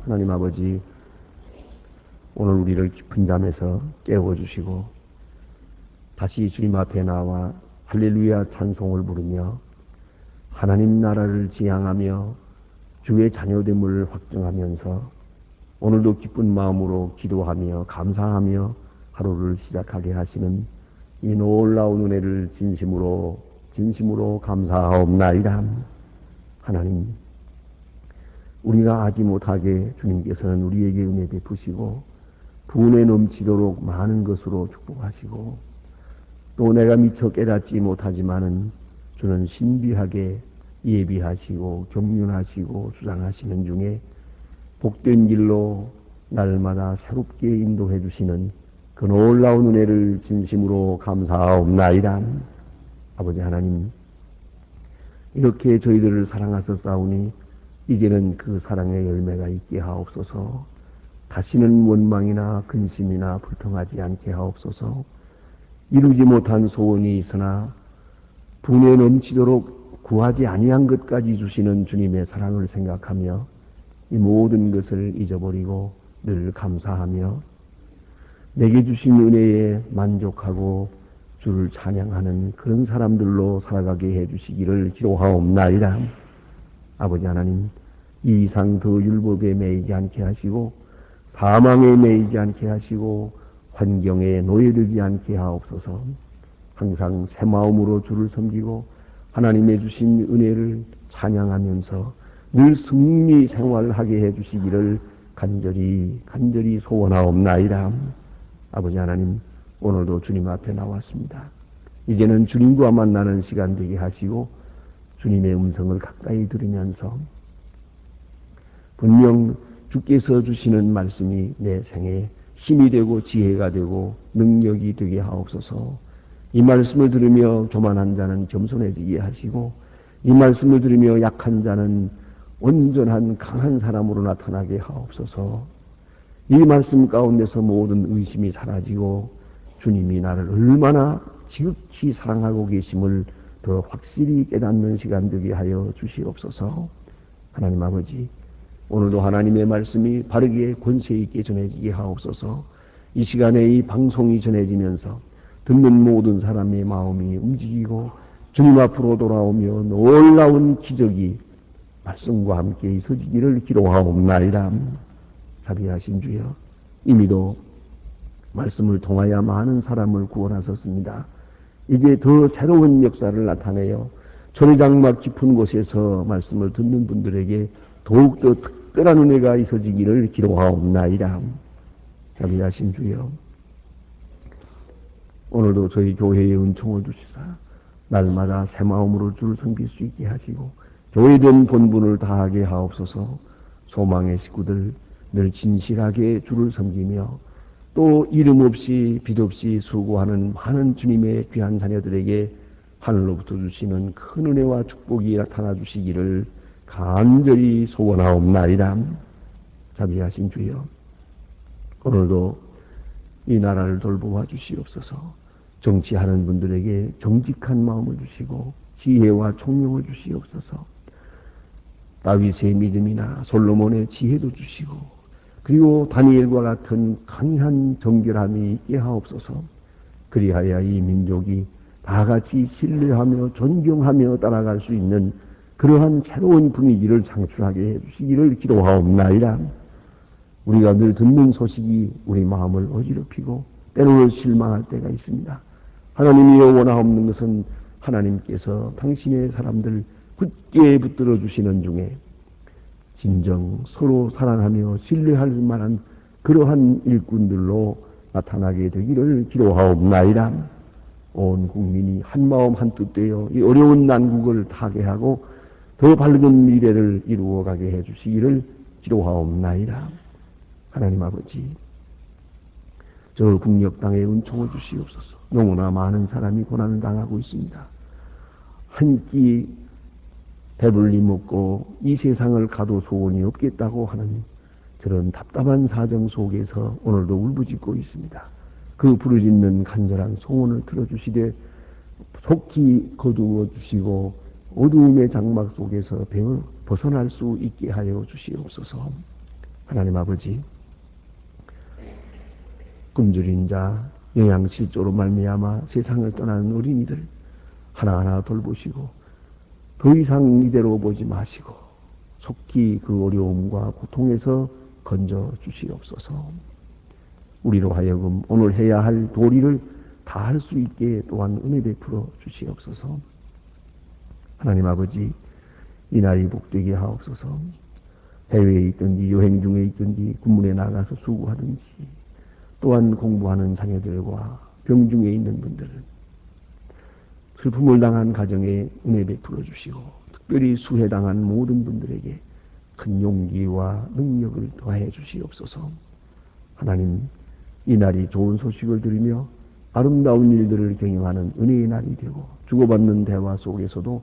하나님 아버지, 오늘 우리를 깊은 잠에서 깨워주시고 다시 주님 앞에 나와 할렐루야 찬송을 부르며 하나님 나라를 지향하며 주의 자녀됨을 확증하면서 오늘도 기쁜 마음으로 기도하며 감사하며 하루를 시작하게 하시는 이 놀라운 은혜를 진심으로 감사하옵나이다. 하나님, 우리가 하지 못하게 주님께서는 우리에게 은혜 베푸시고 분에 넘치도록 많은 것으로 축복하시고 또 내가 미처 깨닫지 못하지만은 주는 신비하게 예비하시고 경륜하시고 주장하시는 중에 복된 길로 날마다 새롭게 인도해 주시는 그 놀라운 은혜를 진심으로 감사하옵나이다. 아버지 하나님, 이렇게 저희들을 사랑하셨사오니 이제는 그 사랑의 열매가 있게 하옵소서. 다시는 원망이나 근심이나 불평하지 않게 하옵소서. 이루지 못한 소원이 있으나 분에 넘치도록 구하지 아니한 것까지 주시는 주님의 사랑을 생각하며 이 모든 것을 잊어버리고 늘 감사하며 내게 주신 은혜에 만족하고 주를 찬양하는 그런 사람들로 살아가게 해주시기를 기도하옵나이다. 아버지 하나님, 이 이상 더 율법에 매이지 않게 하시고 사망에 매이지 않게 하시고 환경에 노예되지 않게 하옵소서. 항상 새 마음으로 주를 섬기고 하나님의 주신 은혜를 찬양하면서 늘 승리 생활하게 해주시기를 간절히 소원하옵나이다. 아버지 하나님, 오늘도 주님 앞에 나왔습니다. 이제는 주님과 만나는 시간 되게 하시고 주님의 음성을 가까이 들으면서 분명 주께서 주시는 말씀이 내 생에 힘이 되고 지혜가 되고 능력이 되게 하옵소서. 이 말씀을 들으며 교만한 자는 겸손해지게 하시고 이 말씀을 들으며 약한 자는 온전한 강한 사람으로 나타나게 하옵소서. 이 말씀 가운데서 모든 의심이 사라지고 주님이 나를 얼마나 지극히 사랑하고 계심을 더 확실히 깨닫는 시간 되게 하여 주시옵소서. 하나님 아버지, 오늘도 하나님의 말씀이 바르게 권세 있게 전해지게 하옵소서. 이 시간에 이 방송이 전해지면서 듣는 모든 사람의 마음이 움직이고 주님 앞으로 돌아오며 놀라운 기적이 말씀과 함께 있어지기를 기도하옵나이다. 자비하신 주여, 이미도 말씀을 통하여 많은 사람을 구원하셨습니다. 이제 더 새로운 역사를 나타내어 초리장막 깊은 곳에서 말씀을 듣는 분들에게 더욱더 특별한 은혜가 있어지기를 기도하옵나이다. 자비하신 주여, 오늘도 저희 교회에 은총을 주시사 날마다 새 마음으로 주를 섬길 수 있게 하시고 교회된 본분을 다하게 하옵소서. 소망의 식구들 늘 진실하게 주를 섬기며 또 이름 없이 빛 없이 수고하는 많은 주님의 귀한 자녀들에게 하늘로부터 주시는 큰 은혜와 축복이 나타나 주시기를 간절히 소원하옵나이다. 자비하신 주여, 오늘도 이 나라를 돌보아 주시옵소서. 정치하는 분들에게 정직한 마음을 주시고 지혜와 총명을 주시옵소서. 다윗의 믿음이나 솔로몬의 지혜도 주시고 그리고 다니엘과 같은 강한 정결함이 있게 하옵소서. 그리하여 이 민족이 다 같이 신뢰하며 존경하며 따라갈 수 있는 그러한 새로운 분위기를 창출하게 해주시기를 기도하옵나이다. 우리가 늘 듣는 소식이 우리 마음을 어지럽히고 때로는 실망할 때가 있습니다. 하나님이 원하옵는 것은 하나님께서 당신의 사람들 굳게 붙들어 주시는 중에 진정 서로 사랑하며 신뢰할 만한 그러한 일꾼들로 나타나게 되기를 기도하옵나이다. 온 국민이 한마음 한뜻되어 이 어려운 난국을 타개하고 더 밝은 미래를 이루어가게 해주시기를 기도하옵나이다. 하나님 아버지, 저 국력 땅에 은총을 주시옵소서. 너무나 많은 사람이 고난을 당하고 있습니다. 한 끼 배불리 먹고 이 세상을 가도 소원이 없겠다고 하는 그런 답답한 사정 속에서 오늘도 울부짖고 있습니다. 그 부르짖는 간절한 소원을 들어주시되 속히 거두어 주시고 어두움의 장막 속에서 벗어날 수 있게 하여 주시옵소서. 하나님 아버지, 굶주린 자, 영양실조로 말미암아 세상을 떠나는 어린이들 하나하나 돌보시고 더 이상 이대로 보지 마시고 속히 그 어려움과 고통에서 건져 주시옵소서. 우리로 하여금 오늘 해야 할 도리를 다 할 수 있게 또한 은혜 베풀어 주시옵소서. 하나님 아버지, 이 날이 복되게 하옵소서. 해외에 있든지 여행 중에 있든지 군문에 나가서 수고하든지 또한 공부하는 자녀들과 병중에 있는 분들은 슬픔을 당한 가정에 은혜 베풀어 주시고 특별히 수해당한 모든 분들에게 큰 용기와 능력을 더해 주시옵소서. 하나님, 이 날이 좋은 소식을 들으며 아름다운 일들을 경영하는 은혜의 날이 되고 주고받는 대화 속에서도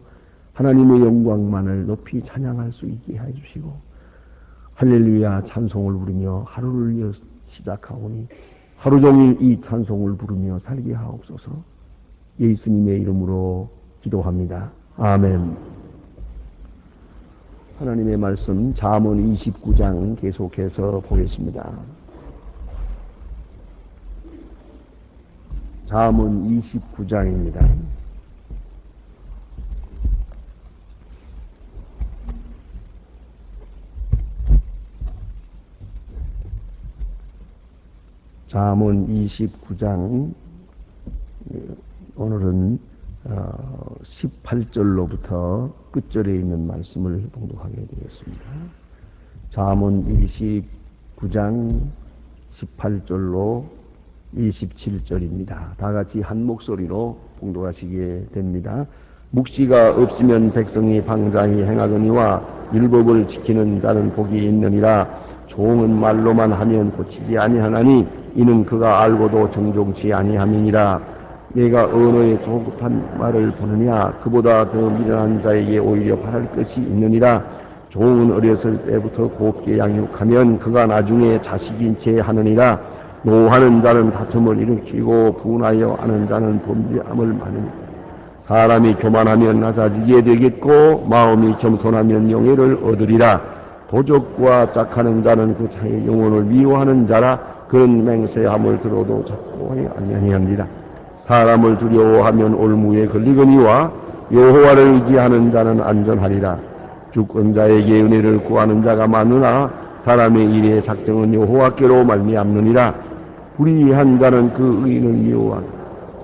하나님의 영광만을 높이 찬양할 수 있게 해주시고 할렐루야 찬송을 부르며 하루를 시작하오니 하루 종일 이 찬송을 부르며 살게 하옵소서. 예수님의 이름으로 기도합니다. 아멘. 하나님의 말씀 잠언 29장 계속해서 보겠습니다. 잠언 29장입니다. 잠언 29장 오늘은 18절로부터 끝절에 있는 말씀을 봉독하게 되겠습니다. 잠언 29장 18절로 27절입니다. 다 같이 한 목소리로 봉독하시게 됩니다. 묵시가 없으면 백성이 방자히 행하거니와 율법을 지키는 자는 복이 있느니라. 종은 말로만 하면 고치지 아니하나니 이는 그가 알고도 정종치 아니함이니라. 내가 언어에 조급한 말을 보느냐. 그보다 더 미련한 자에게 오히려 바랄 것이 있느니라. 종은 어렸을 때부터 곱게 양육하면 그가 나중에 자식인 채 하느니라. 노하는 자는 다툼을 일으키고 분하여 아는 자는 범죄함을 많으니 사람이 교만하면 낮아지게 되겠고 마음이 겸손하면 영예를 얻으리라. 도적과 짝하는 자는 그 자의 영혼을 미워하는 자라. 그런 맹세함을 들어도 작고하지 아니하니라. 사람을 두려워하면 올무에 걸리거니와 여호와를 의지하는 자는 안전하리라. 주권자에게 은혜를 구하는 자가 많으나 사람의 일의 작정은 여호와께로 말미암느니라. 불의한 자는 그 의인을 미워하고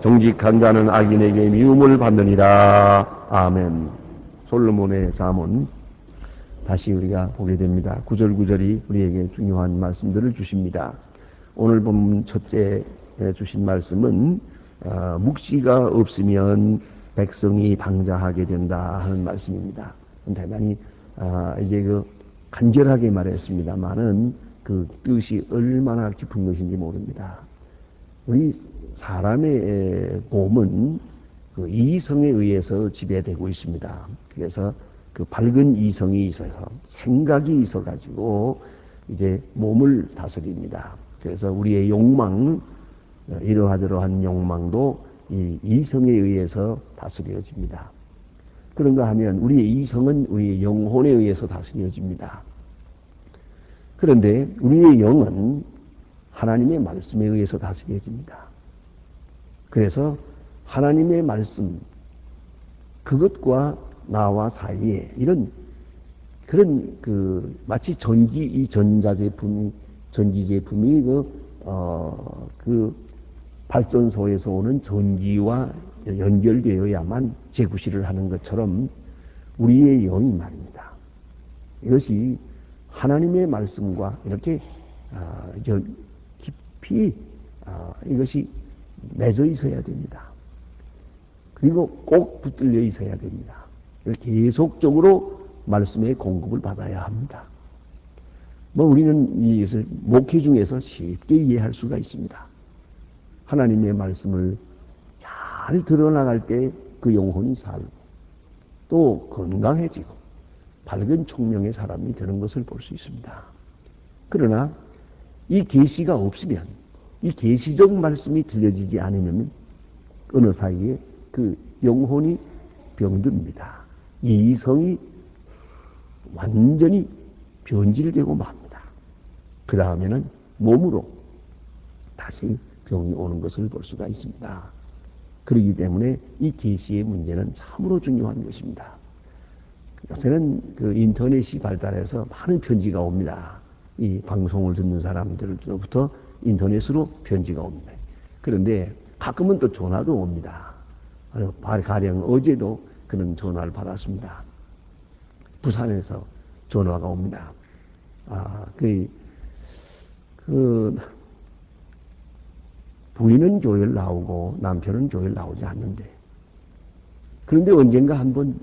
정직한 자는 악인에게 미움을 받느니라. 아멘. 솔로몬의 잠언 다시 우리가 보게 됩니다. 구절구절이 우리에게 중요한 말씀들을 주십니다. 오늘 본문 첫째 주신 말씀은 묵시가 없으면 백성이 방자하게 된다 하는 말씀입니다. 대단히 이제 간결하게 말했습니다만은 그 뜻이 얼마나 깊은 것인지 모릅니다. 우리 사람의 몸은 그 이성에 의해서 지배되고 있습니다. 그래서 그 밝은 이성이 있어서 생각이 있어가지고 이제 몸을 다스립니다. 그래서 우리의 욕망, 이러하저러한 욕망도 이 이성에 의해서 다스려집니다. 그런가 하면 우리의 이성은 우리의 영혼에 의해서 다스려집니다. 그런데 우리의 영은 하나님의 말씀에 의해서 다스려집니다. 그래서 하나님의 말씀, 그것과 나와 사이에 그런 마치 이 전자제품이, 전기제품이 그 발전소에서 오는 전기와 연결되어야만 재구시를 하는 것처럼 우리의 영이 말입니다. 이것이 하나님의 말씀과 이렇게 깊이 이것이 맺어 있어야 됩니다. 그리고 꼭 붙들려 있어야 됩니다. 계속적으로 말씀의 공급을 받아야 합니다. 우리는 이것을 목회 중에서 쉽게 이해할 수가 있습니다. 하나님의 말씀을 잘 들어나갈 때 그 영혼이 살고 또 건강해지고 밝은 총명의 사람이 되는 것을 볼 수 있습니다. 그러나 이 계시가 없으면, 이 계시적 말씀이 들려지지 않으면 어느 사이에 그 영혼이 병듭니다. 이성이 완전히 변질되고 맙니다. 그 다음에는 몸으로 다시 병이 오는 것을 볼 수가 있습니다. 그렇기 때문에 이 계시의 문제는 참으로 중요한 것입니다. 요새는 그 인터넷이 발달해서 많은 편지가 옵니다. 이 방송을 듣는 사람들로부터 인터넷으로 편지가 옵니다. 그런데 가끔은 또 전화도 옵니다. 가령 어제도 그런 전화를 받았습니다. 부산에서 전화가 옵니다. 부인은 교회를 나오고 남편은 교회를 나오지 않는데, 그런데 언젠가 한번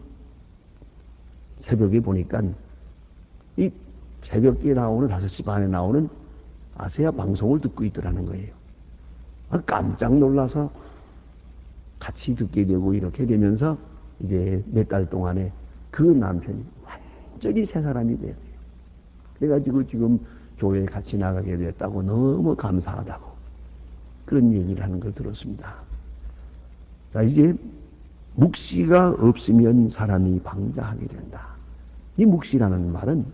새벽에 보니까 이 새벽에 나오는 5시 반에 나오는 아세아 방송을 듣고 있더라는 거예요. 깜짝 놀라서 같이 듣게 되고 이렇게 되면서 이제 몇 달 동안에 그 남편이 완전히 새 사람이 됐어요. 그래가지고 지금 교회에 같이 나가게 됐다고 너무 감사하다고 그런 얘기를 하는 걸 들었습니다. 자, 이제 묵시가 없으면 사람이 방자하게 된다. 이 묵시라는 말은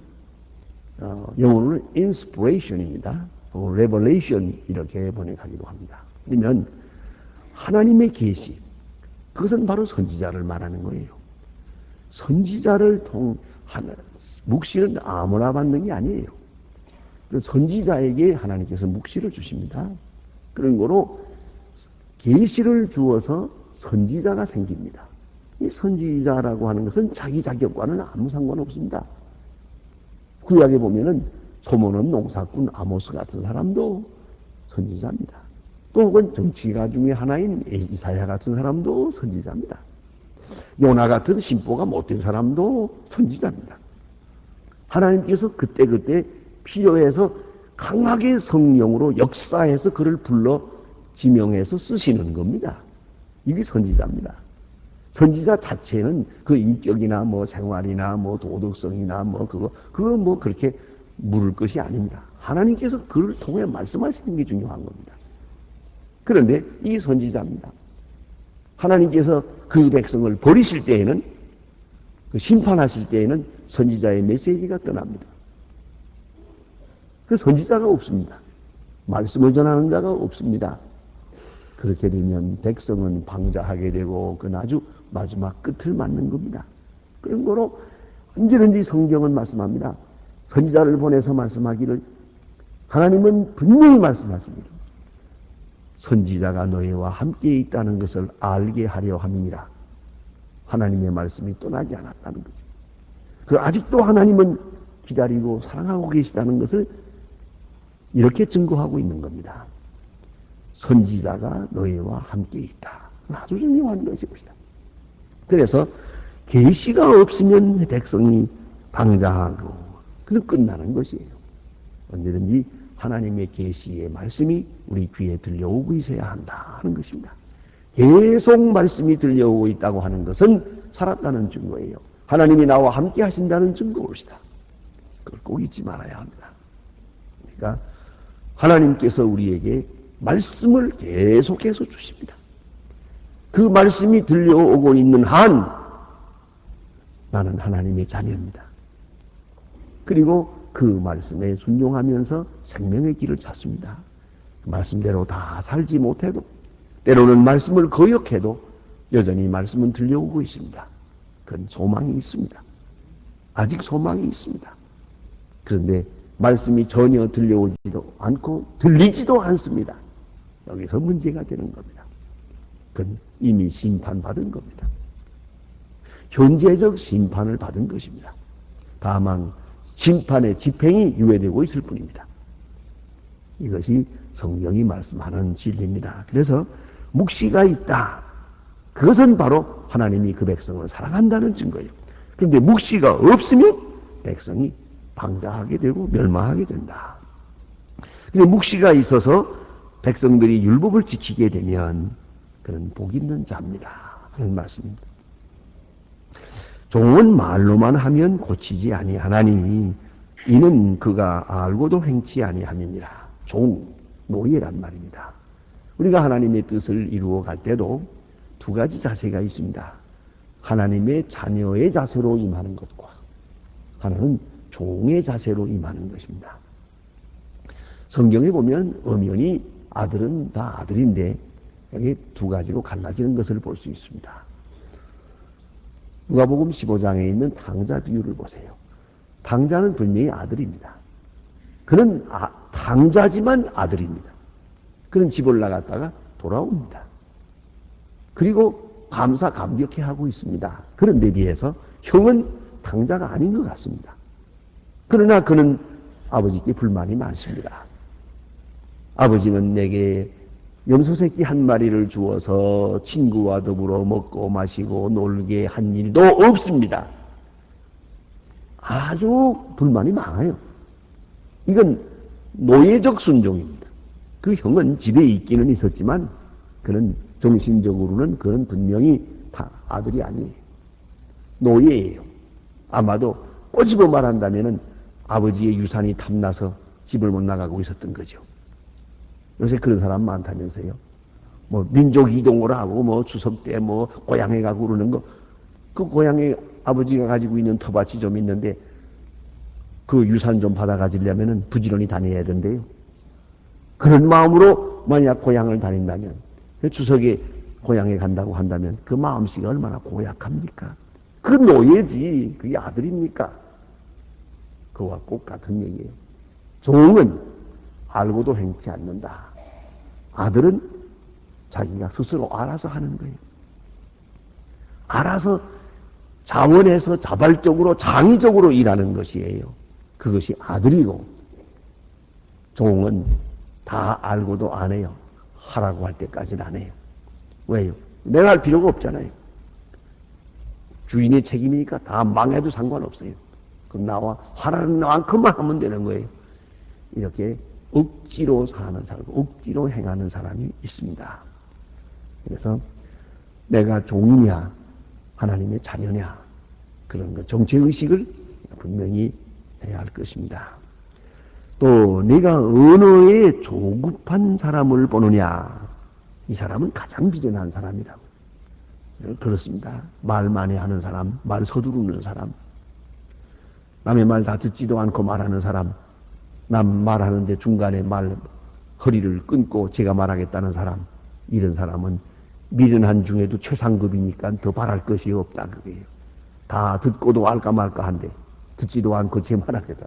영어로는 inspiration입니다. revelation 이렇게 번역하기도 합니다. 그러면 하나님의 계시, 그것은 바로 선지자를 말하는 거예요. 선지자를 묵시는 아무나 받는 게 아니에요. 선지자에게 하나님께서 묵시를 주십니다. 그런 거로 계시를 주어서 선지자가 생깁니다. 이 선지자라고 하는 것은 자기 자격과는 아무 상관없습니다. 구약에 보면은 소모는 농사꾼 아모스 같은 사람도 선지자입니다. 또 혹은 정치가 중에 하나인 이사야 같은 사람도 선지자입니다. 요나 같은 신보가 못된 사람도 선지자입니다. 하나님께서 그때그때 필요해서 강하게 성령으로 역사해서 그를 불러 지명해서 쓰시는 겁니다. 이게 선지자입니다. 선지자 자체는 그 인격이나 뭐 생활이나 뭐 도덕성이나 뭐 그거 뭐 그렇게 물을 것이 아닙니다. 하나님께서 그를 통해 말씀하시는 게 중요한 겁니다. 그런데 이 선지자입니다. 하나님께서 그 백성을 버리실 때에는, 그 심판하실 때에는 선지자의 메시지가 떠납니다. 그 선지자가 없습니다. 말씀을 전하는 자가 없습니다. 그렇게 되면 백성은 방자하게 되고 그 아주 마지막 끝을 맞는 겁니다. 그런 거로 언제든지 성경은 말씀합니다. 선지자를 보내서 말씀하기를, 하나님은 분명히 말씀하시기를 선지자가 너희와 함께 있다는 것을 알게 하려 함이니라. 하나님의 말씀이 떠나지 않았다는 거죠. 그 아직도 하나님은 기다리고 사랑하고 계시다는 것을 이렇게 증거하고 있는 겁니다. 선지자가 너희와 함께 있다. 아주 중요한 것이옵니다. 그래서 계시가 없으면 백성이 방자하고 그래서 끝나는 것이에요. 언제든지 하나님의 계시의 말씀이 우리 귀에 들려오고 있어야 한다 하는 것입니다. 계속 말씀이 들려오고 있다고 하는 것은 살았다는 증거예요. 하나님이 나와 함께 하신다는 증거입니다. 그걸 꼭 잊지 말아야 합니다. 그러니까 하나님께서 우리에게 말씀을 계속해서 주십니다. 그 말씀이 들려오고 있는 한 나는 하나님의 자녀입니다. 그리고 그 말씀에 순종하면서 생명의 길을 찾습니다. 말씀대로 다 살지 못해도, 때로는 말씀을 거역해도 여전히 말씀은 들려오고 있습니다. 그건 소망이 있습니다. 아직 소망이 있습니다. 그런데 말씀이 전혀 들려오지도 않고 들리지도 않습니다. 여기서 문제가 되는 겁니다. 그건 이미 심판받은 겁니다. 현재적 심판을 받은 것입니다. 다만 심판의 집행이 유예되고 있을 뿐입니다. 이것이 성경이 말씀하는 진리입니다. 그래서 묵시가 있다. 그것은 바로 하나님이 그 백성을 사랑한다는 증거예요. 그런데 묵시가 없으면 백성이 방자하게 되고 멸망하게 된다. 근데 묵시가 있어서 백성들이 율법을 지키게 되면 그는 복 있는 자입니다 하는 말씀입니다. 종은 말로만 하면 고치지 아니하나니 이는 그가 알고도 행치 아니함이니라. 종, 노예란 말입니다. 우리가 하나님의 뜻을 이루어 갈 때도 두 가지 자세가 있습니다. 하나님의 자녀의 자세로 임하는 것과 하나는 종의 자세로 임하는 것입니다. 성경에 보면 엄연히 아들은 다 아들인데 여기 두 가지로 갈라지는 것을 볼 수 있습니다. 누가복음 15장에 있는 탕자 비유를 보세요. 탕자는 분명히 아들입니다. 그는 탕자지만 아들입니다. 그는 집 올라갔다가 돌아옵니다. 그리고 감격해 하고 있습니다. 그런데 비해서 형은 탕자가 아닌 것 같습니다. 그러나 그는 아버지께 불만이 많습니다. 아버지는 내게 염소새끼 한 마리를 주어서 친구와 더불어 먹고 마시고 놀게 한 일도 없습니다. 아주 불만이 많아요. 이건 노예적 순종입니다. 그 형은 집에 있기는 있었지만 그는 정신적으로는 그는 분명히 다 아들이 아니에요. 노예예요. 아마도 꼬집어 말한다면은 아버지의 유산이 탐나서 집을 못 나가고 있었던 거죠. 요새 그런 사람 많다면서요. 뭐 민족 이동을 하고 뭐 추석 때 뭐 고향에 가고 그러는 거. 그 고향에 아버지가 가지고 있는 터밭이 좀 있는데 그 유산 좀 받아 가지려면은 부지런히 다녀야 된대요. 그런 마음으로 만약 고향을 다닌다면 추석에 고향에 간다고 한다면 그 마음씨가 얼마나 고약합니까? 그 노예지 그게 아들입니까? 그와 꼭 같은 얘기예요. 종은 알고도 행치 않는다. 아들은 자기가 스스로 알아서 하는 거예요. 알아서 자원해서 자발적으로 창의적으로 일하는 것이에요. 그것이 아들이고 종은 다 알고도 안 해요. 하라고 할 때까지는 안 해요. 왜요? 내가 할 필요가 없잖아요. 주인의 책임이니까 다 망해도 상관없어요. 그럼 나와 하라는 만큼만 하면 되는 거예요. 이렇게 억지로 사는 사람, 억지로 행하는 사람이 있습니다. 그래서 내가 종이냐 하나님의 자녀냐 그런 거 정체의식을 분명히 해야 할 것입니다. 또 내가 언어에 조급한 사람을 보느냐 이 사람은 가장 비련한 사람이라고. 그렇습니다. 말 많이 하는 사람, 말 서두르는 사람, 남의 말 다 듣지도 않고 말하는 사람, 남 말하는데 중간에 허리를 끊고 제가 말하겠다는 사람, 이런 사람은 미련한 중에도 최상급이니까 더 바랄 것이 없다 그거예요. 다 듣고도 알까 말까 한데 듣지도 않고 제 말하겠다.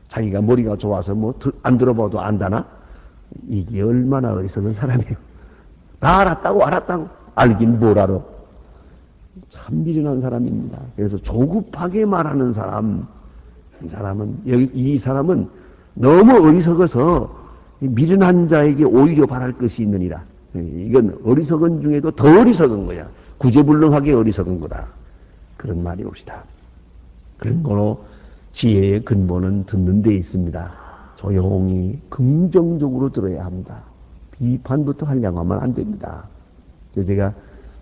자기가 머리가 좋아서 뭐 안 들어봐도 안다나? 이게 얼마나 어리석은 사람이에요. 다 알았다고 알긴 뭘 알아. 참 미련한 사람입니다. 그래서 조급하게 말하는 사람, 이 사람은 너무 어리석어서 미련한 자에게 오히려 바랄 것이 있느니라. 이건 어리석은 중에도 더 어리석은 거야. 구제불능하게 어리석은 거다. 그런 말이 옵시다. 그런 거로 지혜의 근본은 듣는 데 있습니다. 조용히 긍정적으로 들어야 합니다. 비판부터 하려고 하면 안 됩니다. 제가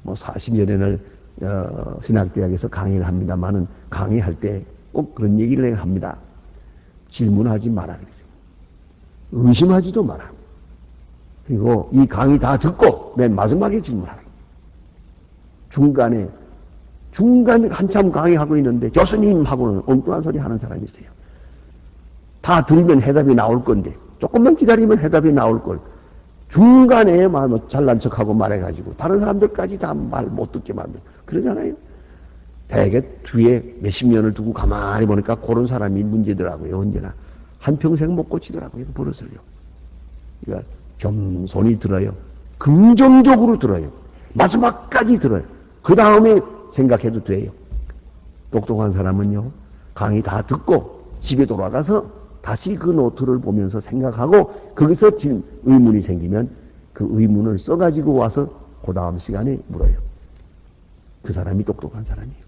뭐 40여 년을 신학대학에서 강의를 합니다만은 강의할 때 꼭 그런 얘기를 합니다. 질문하지 마라 그랬어요. 의심하지도 마라. 그리고 이 강의 다 듣고 맨 마지막에 질문하라. 중간에 한참 강의하고 있는데 교수님하고는 엉뚱한 소리 하는 사람이 있어요. 다 들으면 해답이 나올 건데 조금만 기다리면 해답이 나올 걸 중간에 뭐 잘난 척하고 말해가지고 다른 사람들까지 다 말 못 듣게 만들고 그러잖아요. 대개 뒤에 몇십 년을 두고 가만히 보니까 그런 사람이 문제더라고요. 언제나 한평생 못 고치더라고요. 버릇을요. 그러니까 겸손히 들어요. 긍정적으로 들어요. 마지막까지 들어요. 그 다음에 생각해도 돼요. 똑똑한 사람은요, 강의 다 듣고 집에 돌아가서 다시 그 노트를 보면서 생각하고 거기서 지금 의문이 생기면 그 의문을 써가지고 와서 그 다음 시간에 물어요. 그 사람이 똑똑한 사람이에요.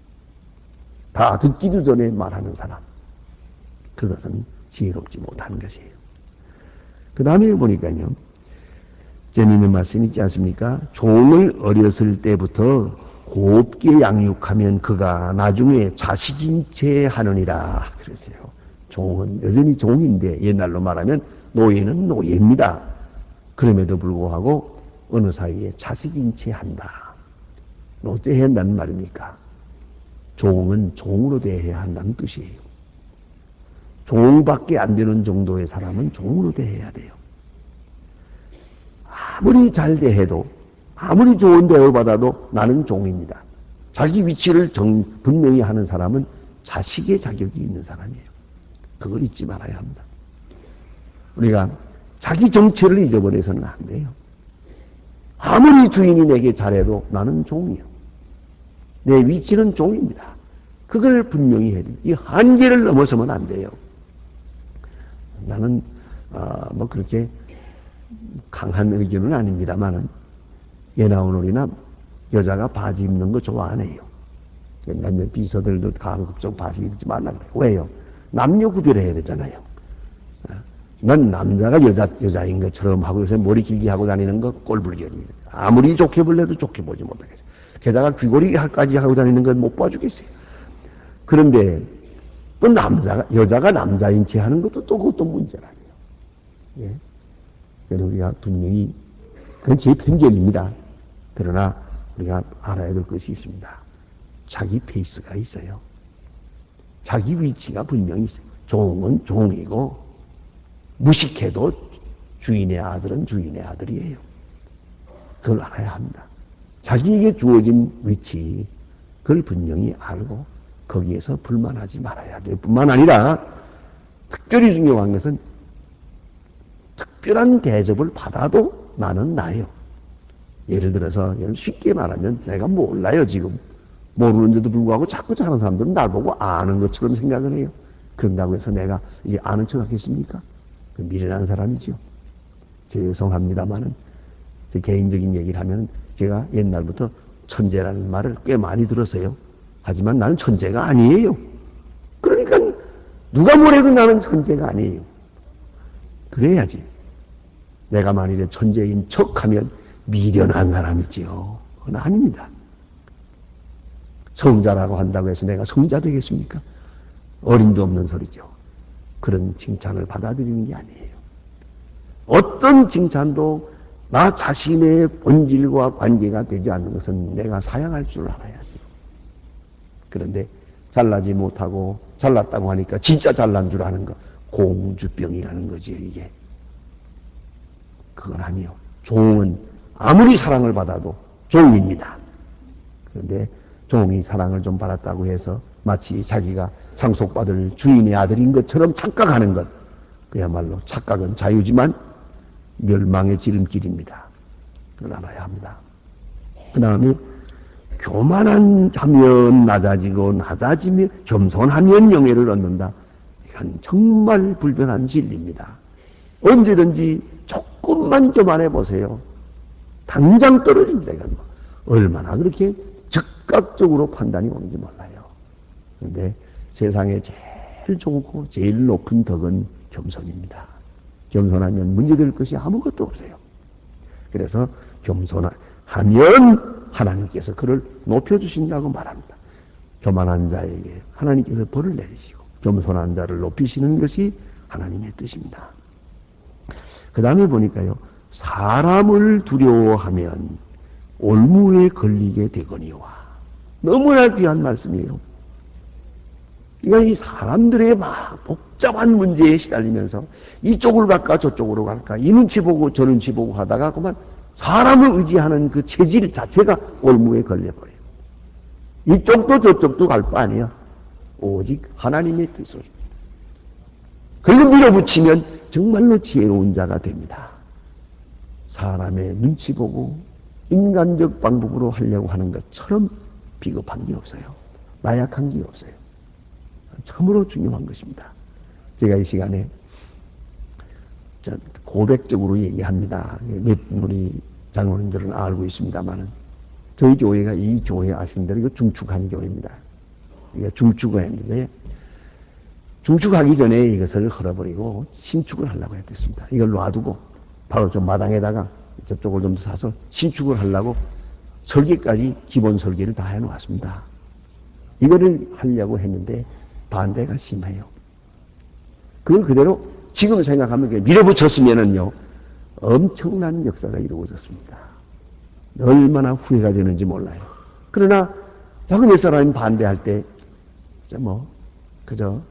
다 듣기도 전에 말하는 사람. 그것은 지혜롭지 못한 것이에요. 그 다음에 보니까요, 재미있는 말씀이 있지 않습니까? 종을 어렸을 때부터 곱게 양육하면 그가 나중에 자식인 채 하느니라. 그러세요. 종은 여전히 종인데 옛날로 말하면 노예는 노예입니다. 그럼에도 불구하고 어느 사이에 자식인 채 한다. 어째야 한다는 말입니까? 종은 종으로 대해야 한다는 뜻이에요. 종밖에 안 되는 정도의 사람은 종으로 대해야 돼요. 아무리 잘 대해도, 아무리 좋은 대우를 받아도 나는 종입니다. 자기 위치를 분명히 하는 사람은 자식의 자격이 있는 사람이에요. 그걸 잊지 말아야 합니다. 우리가 자기 정체를 잊어버려서는 안 돼요. 아무리 주인이 내게 잘해도 나는 종이요. 내 위치는 종입니다. 그걸 분명히 해야 돼요. 이 한계를 넘어서면 안 돼요. 나는 뭐 그렇게 강한 의견은 아닙니다만은 예 나온 우리나 여자가 바지 입는 거 좋아 안 해요. 옛날 비서들도 가급적 바지 입지 말라 그래요. 왜요? 남녀 구별해야 되잖아요. 난 남자가 여자인 것처럼 하고 요새 머리 길게 하고 다니는 거 꼴불견이에요. 아무리 좋게 볼래도 좋게 보지 못하겠어요. 게다가 귀걸이까지 하고 다니는 건 못 봐주겠어요. 그런데 또 여자가 남자인 채 하는 것도 또 그것도 문제라니요. 예. 그래서 우리가 분명히, 그건 제 편견입니다. 그러나 우리가 알아야 될 것이 있습니다. 자기 페이스가 있어요. 자기 위치가 분명히 있어요. 종은 종이고, 무식해도 주인의 아들은 주인의 아들이에요. 그걸 알아야 합니다. 자기에게 주어진 위치, 그걸 분명히 알고 거기에서 불만하지 말아야 돼요. 뿐만 아니라 특별히 중요한 것은 특별한 대접을 받아도 나는 나예요. 예를 들어서 쉽게 말하면 내가 몰라요. 지금 모르는데도 불구하고 자꾸 잘하는 사람들은 날 보고 아는 것처럼 생각을 해요. 그런다고 해서 내가 이제 아는 척 하겠습니까? 그 미련한 사람이죠. 죄송합니다만은 제 개인적인 얘기를 하면 제가 옛날부터 천재라는 말을 꽤 많이 들었어요. 하지만 나는 천재가 아니에요. 그러니까 누가 뭐래도 나는 천재가 아니에요. 그래야지. 내가 만일에 천재인 척하면 미련한 사람이지요. 그건 아닙니다. 성자라고 한다고 해서 내가 성자 되겠습니까? 어림도 없는 소리죠. 그런 칭찬을 받아들이는 게 아니에요. 어떤 칭찬도 나 자신의 본질과 관계가 되지 않는 것은 내가 사양할 줄 알아야지. 그런데 잘나지 못하고 잘났다고 하니까 진짜 잘난 줄 아는 거, 공주병이라는 거지요, 이게. 그건 아니요. 종은 아무리 사랑을 받아도 종입니다. 그런데 종이 사랑을 좀 받았다고 해서 마치 자기가 상속받을 주인의 아들인 것처럼 착각하는 것, 그야말로 착각은 자유지만 멸망의 지름길입니다. 그걸 알아야 합니다. 그 다음에 교만하면 낮아지고 낮아지면 겸손하면 영예를 얻는다. 이건 정말 불변한 진리입니다. 언제든지 조금만 교만해 보세요. 당장 떨어집니다. 이건 얼마나 그렇게 즉각적으로 판단이 오는지 몰라요. 그런데 세상에 제일 좋고 제일 높은 덕은 겸손입니다. 겸손하면 문제될 것이 아무것도 없어요. 그래서 겸손하면 하나님께서 그를 높여주신다고 말합니다. 교만한 자에게 하나님께서 벌을 내리시고 겸손한 자를 높이시는 것이 하나님의 뜻입니다. 그 다음에 보니까요. 사람을 두려워하면 올무에 걸리게 되거니와. 너무나 귀한 말씀이에요. 그러니까 이 사람들의 막 복잡한 문제에 시달리면서 이쪽을 갈까 저쪽으로 갈까 이 눈치 보고 저 눈치 보고 하다가 그만 사람을 의지하는 그 체질 자체가 올무에 걸려버려요. 이쪽도 저쪽도 갈 바 아니야. 오직 하나님의 뜻을. 그리고 밀어붙이면 정말로 지혜로운 자가 됩니다. 사람의 눈치 보고 인간적 방법으로 하려고 하는 것처럼 비겁한 게 없어요. 나약한 게 없어요. 참으로 중요한 것입니다. 제가 이 시간에 고백적으로 얘기합니다. 우리 장로님들은 알고 있습니다만은 저희 교회가 이 교회 아시는 대로 이거 중축한 교회입니다. 이게 중축을 했는데 중축하기 전에 이것을 헐어버리고 신축을 하려고 했습니다. 이걸 놔두고 바로 좀 마당에다가 저쪽을 좀 사서 신축을 하려고 설계까지 기본 설계를 다 해놓았습니다. 이거를 하려고 했는데 반대가 심해요. 그걸 그대로 지금 생각하면 밀어붙였으면은요 엄청난 역사가 이루어졌습니다. 얼마나 후회가 되는지 몰라요. 그러나 작은 옛사람이 반대할 때 그저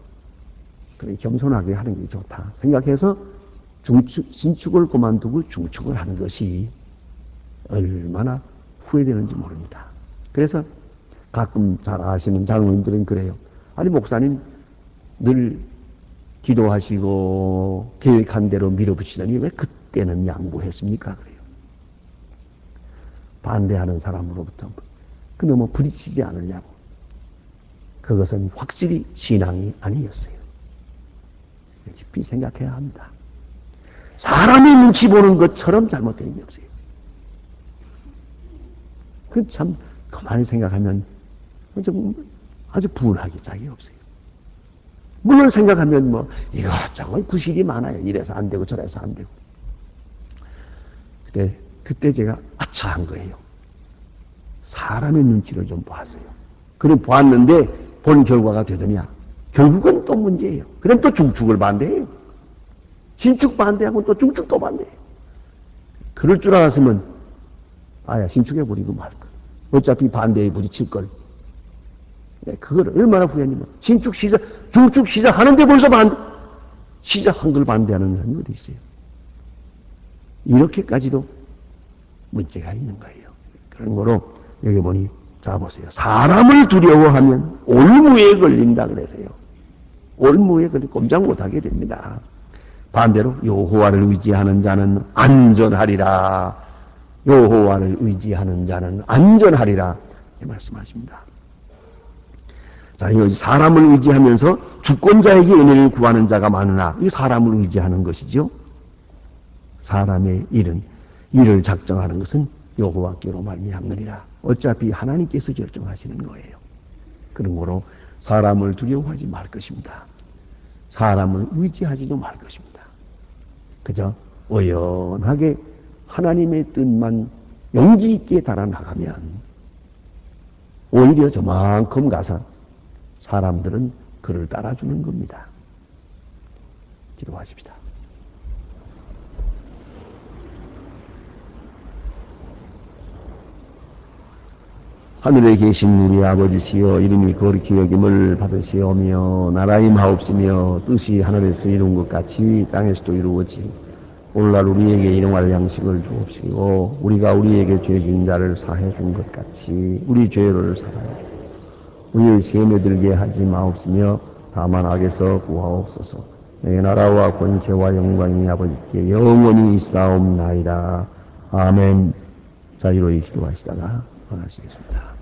그래 겸손하게 하는 게 좋다 생각해서 신축을 그만두고 중축을 하는 것이 얼마나 후회되는지 모릅니다. 그래서 가끔 잘 아시는 장로님들은 그래요. 아니 목사님 늘 기도하시고 계획한 대로 밀어붙이더니 왜 그때는 양보했습니까? 그래요. 반대하는 사람으로부터 그놈은 부딪히지 않으려고. 그것은 확실히 신앙이 아니었어요. 깊이 생각해야 합니다. 사람의 눈치 보는 것처럼 잘못된 일이 없어요. 그 참 가만히 생각하면 아주 분하기 짝이 없어요. 물론 생각하면 뭐 이것저것 구실이 많아요. 이래서 안 되고 저래서 안 되고. 그때 제가 아차한 거예요. 사람의 눈치를 좀 보았어요. 그럼 보았는데 본 결과가 되더냐? 결국은 또 문제예요. 그럼 또 중축을 반대해요. 신축 반대하고 또 중축도 반대해요. 그럴 줄 알았으면 아야 신축해버리고 말 걸. 어차피 반대에 부딪힐 걸. 네, 그걸 얼마나 후회했냐면 신축 시작, 중축 시작하는데 벌써 시작한 걸 반대하는 사람이 어디 있어요? 이렇게까지도 문제가 있는 거예요. 그런 거로 여기 보니 자 보세요. 사람을 두려워하면 올무에 걸린다 그래서요. 올무에 걸리 꼼짝 못하게 됩니다. 반대로 여호와를 의지하는 자는 안전하리라. 여호와를 의지하는 자는 안전하리라. 이 말씀하십니다. 자, 이거 사람을 의지하면서 주권자에게 은혜를 구하는 자가 많으나 이 사람을 의지하는 것이죠. 사람의 일을 작정하는 것은 여호와께로 말미암느니라. 어차피 하나님께서 결정하시는 거예요. 그런 거로 사람을 두려워하지 말 것입니다. 사람을 의지하지도 말 것입니다. 그저 의연하게 하나님의 뜻만 용기 있게 달아나가면 오히려 저만큼 가서 사람들은 그를 따라주는 겁니다. 기도하십시다. 하늘에 계신 우리 아버지시여 이름이 거룩히 여김을 받으시오며 나라의 마옵시며 뜻이 하늘에서 이룬 것 같이 땅에서도 이루어지 오늘날 우리에게 일용할 양식을 주옵시고 우리가 우리에게 죄진 자를 사해 준 것 같이 우리 죄를 사하여 주옵시고 우리를 시험에 들게 하지 마옵시며 다만 악에서 구하옵소서. 내 나라와 권세와 영광이 아버지께 영원히 있사옵나이다. 아멘. 자유로이 기도하시다가 원하시겠습니다.